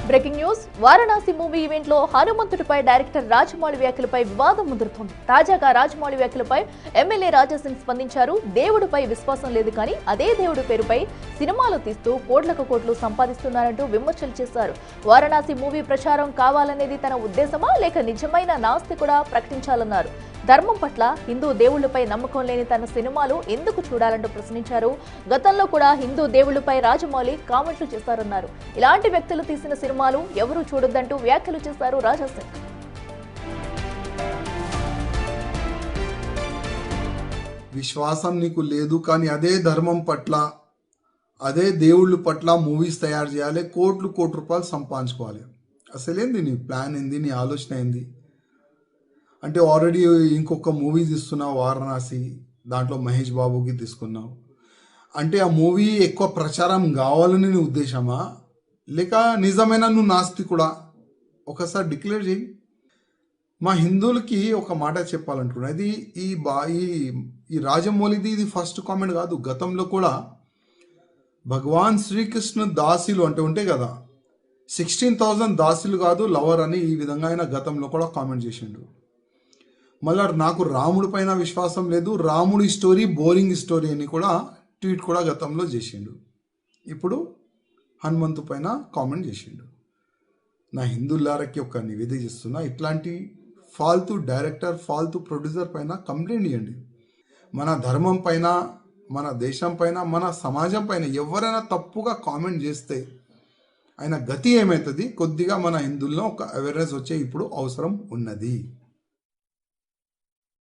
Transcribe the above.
Breaking news. Varanasi movie event లో హనుమంతుడిపై director Rajamouli వ్యాఖ్యలపై వివాదం ముదురుతోంది. తాజాగా రాజమౌళి వ్యాఖ్యలపై ఎమ్మెల్యే రాజాసింగ్ స్పందించారు. దేవుడిపై విశ్వాసం లేదు కానీ అదే దేవుడి పేరుపై సినిమాలు తీస్తూ కోట్లకు కోట్లు సంపాదిస్తున్నారంటూ విమర్శలు చేశారు. వారణాసి మూవీ ప్రచారం కావాలనేది తన ఉద్దేశమా లేక నిజమైన నాస్తి కూడా ప్రకటించాలన్నారు. ధర్మం పట్ల హిందూ దేవుళ్లపై నమ్మకం లేని తన సినిమాలు ఎందుకు చూడాలంటూ ప్రశ్నించారు. గతంలో కూడా హిందూ దేవుళ్లపై రాజమౌళి కామెంట్లు చేశారన్నారు. ఇలాంటి వ్యక్తులు తీసిన సినిమాలు ఎవరూ చూడొద్దంటూ వ్యాఖ్యలు చేశారు రాజాసింగ్. విశ్వాసం నీకు లేదు కానీ అదే ధర్మం పట్ల అదే దేవుళ్ళ పట్ల మూవీస్ తయారు చేయాలి, కోట్ల రూపాయలు సంపాదించుకోవాలి. అసలేంది నీ ప్లాన్ ఏంది, నీ ఆలోచన ఏంది? అంటే ఆల్రెడీ ఇంకొక మూవీ తీస్తున్నావు వారణాసి, దాంట్లో మహేష్ బాబుకి తీసుకున్నావు. అంటే ఆ మూవీ ఎక్కువ ప్రచారం కావాలని నీ ఉద్దేశమా లేక నిజమైన నువ్వు నాస్తి కూడా? ఒకసారి డిక్లేర్ చేయి. మా హిందువులకి ఒక మాట చెప్పాలంటున్నా, ఇది ఈ రాజమౌళిది ఇది ఫస్ట్ కామెంట్ కాదు. గతంలో కూడా భగవాన్ శ్రీకృష్ణ దాసులు అంటే ఉంటాయి కదా, 16,000 దాసులు కాదు లవర్ అని ఈ విధంగా ఆయన గతంలో కూడా కామెంట్ చేసిండు. మళ్ళీ నాకు రాముడి పైన విశ్వాసం లేదు, రాముడి స్టోరీ బోరింగ్ స్టోరీ అని కూడా ట్వీట్ కూడా గతంలో చేసిండు. ఇప్పుడు హనుమంతు పైన కామెంట్ చేసిండు. నా హిందువులారకి ఒక నివేదిక చేస్తున్నా, ఇట్లాంటి ఫాల్తూ డైరెక్టర్ ఫాల్తూ ప్రొడ్యూసర్ పైన కంప్లైంట్ ఇవ్వండి. మన ధర్మం పైన, మన దేశం పైన, మన సమాజం పైన ఎవరైనా తప్పుగా కామెంట్ చేస్తే ఆయన గతి ఏమవుతుంది? కొద్దిగా మన హిందువుల్లో ఒక అవేర్నెస్ వచ్చే ఇప్పుడు అవసరం ఉన్నది.